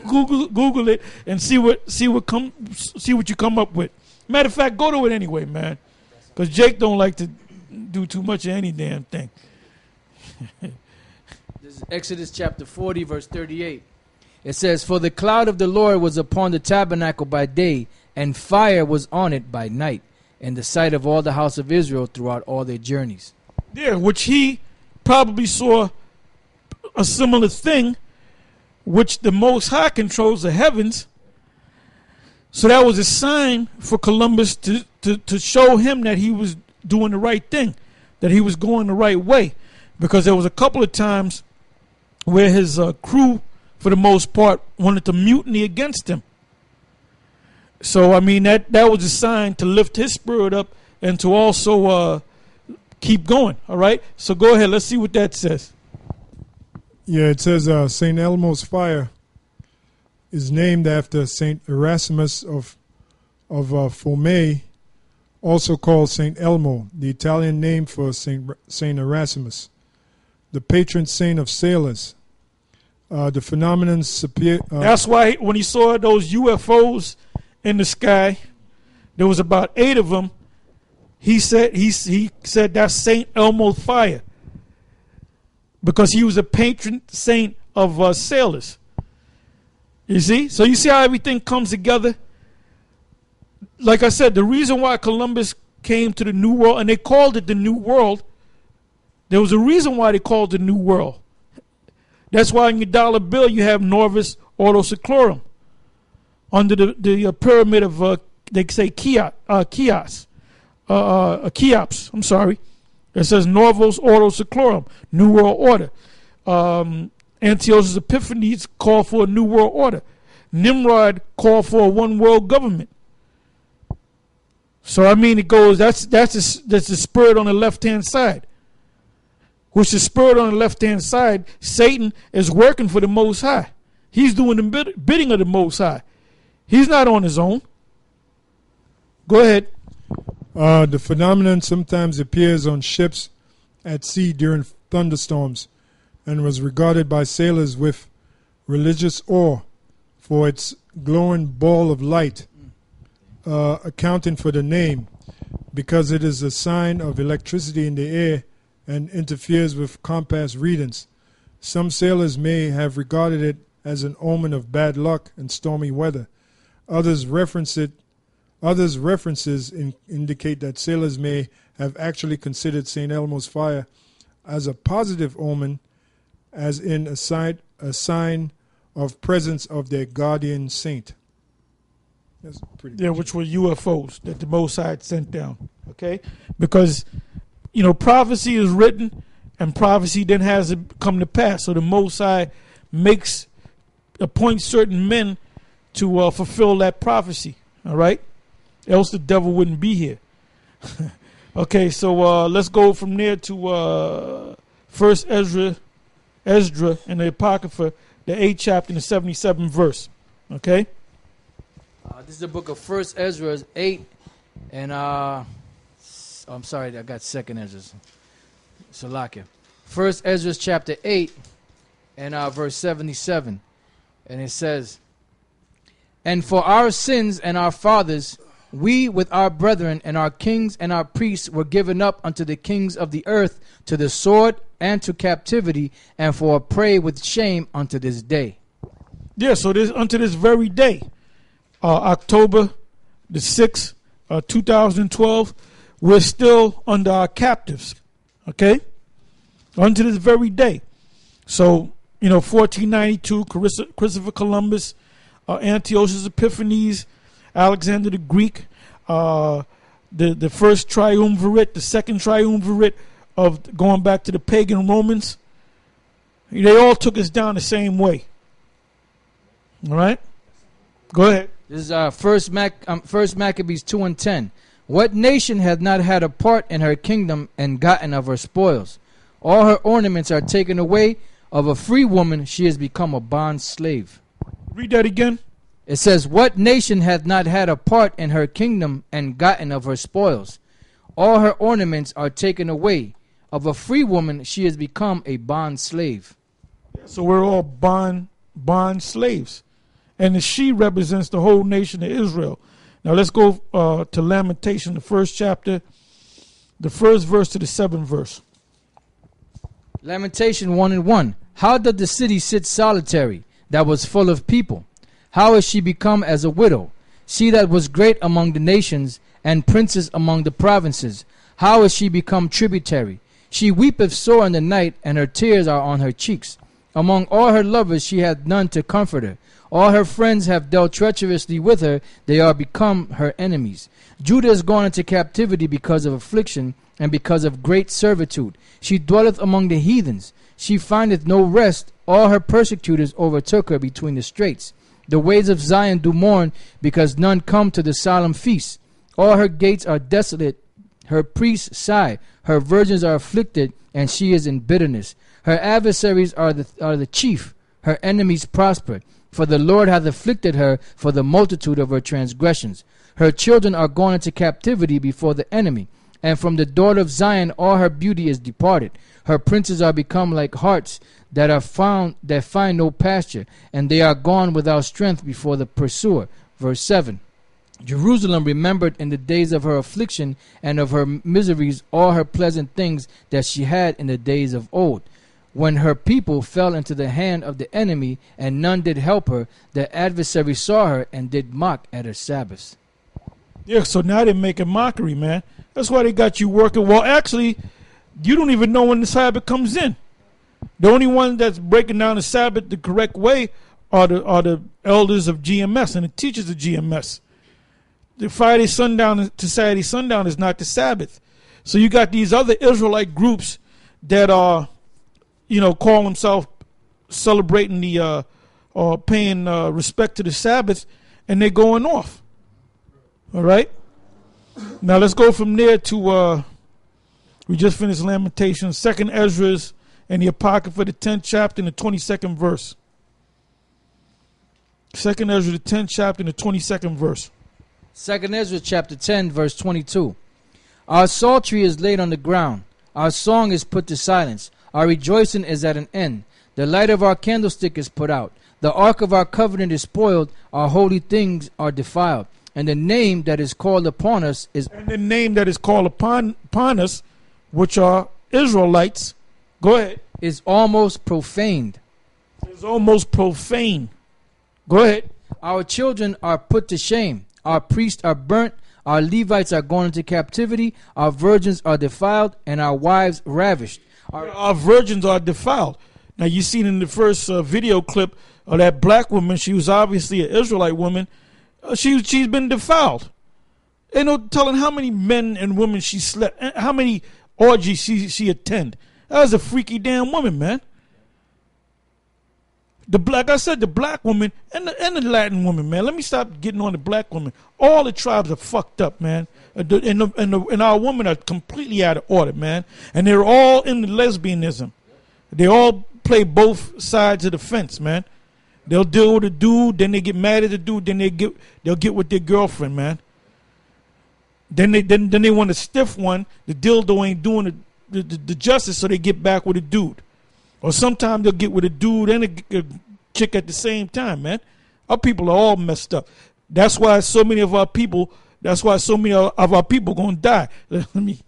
Google it and see what you come up with. Matter of fact, go to it anyway, man, because Jake don't like to do too much of any damn thing. This is Exodus chapter 40, verse 38. It says, "For the cloud of the Lord was upon the tabernacle by day, and fire was on it by night, in the sight of all the house of Israel throughout all their journeys." Yeah, which he probably saw a similar thing, which the Most High controls the heavens. So that was a sign for Columbus to show him that he was doing the right thing, that he was going the right way. Because there was a couple of times where his crew, for the most part, wanted to mutiny against him. So, I mean, that was a sign to lift his spirit up and to also keep going, all right? So go ahead. Let's see what that says. Yeah, it says St. Elmo's fire is named after St. Erasmus of Forme, also called St. Elmo, the Italian name for St. Erasmus, the patron saint of sailors. The phenomenon... That's why when he saw those UFOs in the sky, there was about 8 of them. He said that's St. Elmo's fire, because he was a patron saint of sailors. You see? So you see how everything comes together? Like I said, the reason why Columbus came to the New World, and they called it the New World, there was a reason why they called it the New World. That's why in your dollar bill you have Norvis Ordo Seclorum. Under the pyramid of, they say Cheops. I'm sorry. It says Norvos Ordo Seclorum, New World Order. Antiochus Epiphanes called for a New World Order. Nimrod called for a one world government. So I mean, it goes. That's the spirit on the left hand side. Which the spirit on the left hand side, Satan is working for the Most High. He's doing the bidding of the Most High. He's not on his own. Go ahead. The phenomenon sometimes appears on ships at sea during thunderstorms, and was regarded by sailors with religious awe for its glowing ball of light, accounting for the name, because it is a sign of electricity in the air and interferes with compass readings. Some sailors may have regarded it as an omen of bad luck and stormy weather. Others references indicate that sailors may have actually considered St. Elmo's fire as a positive omen, as in a sign of presence of their guardian saint. That's pretty much which were UFOs that the Most High had sent down. Okay? Because, prophecy is written, and prophecy then has to come to pass. So the Most High appoints certain men to fulfill that prophecy. All right? Else the devil wouldn't be here. Okay, so let's go from there to First Ezra and the Apocrypha, the 8th chapter and the 77th verse. Okay? This is the book of First Ezra 8, and I'm sorry, I got Second Ezra. Salakia. First Ezra chapter 8 and verse 77, and it says, "And for our sins and our fathers, we with our brethren and our kings and our priests were given up unto the kings of the earth, to the sword and to captivity, and for a prey with shame unto this day." Yeah, so unto this very day, October the 6th, 2012, we're still under our captives. Okay? Unto this very day. So, 1492, Christopher Columbus, Antiochus Epiphanes, Alexander the Greek, the first triumvirate, the second triumvirate of going back to the pagan Romans, they all took us down the same way. All right? Go ahead. This is First Maccabees 2 and 10. "What nation hath not had a part in her kingdom and gotten of her spoils? All her ornaments are taken away. Of a free woman she has become a bond slave." Read that again. It says, "What nation hath not had a part in her kingdom and gotten of her spoils? All her ornaments are taken away. Of a free woman she has become a bond slave." So we're all bond slaves. And the she represents the whole nation of Israel. Now let's go to Lamentation, the first chapter, the first verse to the seventh verse. Lamentation 1:1. How doth the city sit solitary, that was full of people? How is she become as a widow? She that was great among the nations, and princess among the provinces. How is she become tributary? She weepeth sore in the night, and her tears are on her cheeks. Among all her lovers she hath none to comfort her. All her friends have dealt treacherously with her, they are become her enemies. Judah is gone into captivity because of affliction, and because of great servitude. She dwelleth among the heathens. She findeth no rest. All her persecutors overtook her between the straits. The ways of Zion do mourn, because none come to the solemn feast. All her gates are desolate. Her priests sigh. Her virgins are afflicted, and she is in bitterness. Her adversaries are the chief. Her enemies prosper. For the Lord hath afflicted her for the multitude of her transgressions. Her children are gone into captivity before the enemy. And from the daughter of Zion all her beauty is departed. Her princes are become like harts that find no pasture, and they are gone without strength before the pursuer. Verse 7. Jerusalem remembered in the days of her affliction and of her miseries all her pleasant things that she had in the days of old. When her people fell into the hand of the enemy, and none did help her, the adversary saw her and did mock at her Sabbaths. Yeah, so now they're making mockery, man. That's why they got you working. Well, actually, you don't even know when the Sabbath comes in. The only one that's breaking down the Sabbath the correct way are the elders of GMS and the teachers of GMS. The Friday sundown to Saturday sundown is not the Sabbath. So you got these other Israelite groups that are, call themselves celebrating the or paying respect to the Sabbath, and they're going off. All right. Now let's go from there to we just finished Lamentations, 2nd Ezra's and the Apocrypha, the 10th chapter and the 22nd verse. 2nd Ezra, the 10th chapter and the 22nd verse. 2nd Ezra chapter 10 verse 22. Our psaltery is laid on the ground. Our song is put to silence. Our rejoicing is at an end. The light of our candlestick is put out. The ark of our covenant is spoiled. Our holy things are defiled. And the name that is called upon us is... And the name that is called upon us, which are Israelites, go ahead. Is almost profaned. Is almost profane. Go ahead. Our children are put to shame. Our priests are burnt. Our Levites are gone into captivity. Our virgins are defiled, and our wives ravished. Our virgins are defiled. Now, you seen in the first video clip of that black woman, she was obviously an Israelite woman. She's been defiled. Ain't no telling how many men and women she slept, how many orgies she attended. That was a freaky damn woman, man. Like I said, the black woman and the Latin woman, man. Let me stop getting on the black woman. All the tribes are fucked up, man. And our women are completely out of order, man. And they're all in the lesbianism. They all play both sides of the fence, man. They'll deal with a dude, then they get mad at the dude, then they'll get with their girlfriend, man. Then they want a stiff one. The dildo ain't doing the justice, so they get back with a dude. Or sometimes they'll get with a dude and a chick at the same time, man. Our people are all messed up. That's why so many of our people gonna die. Let me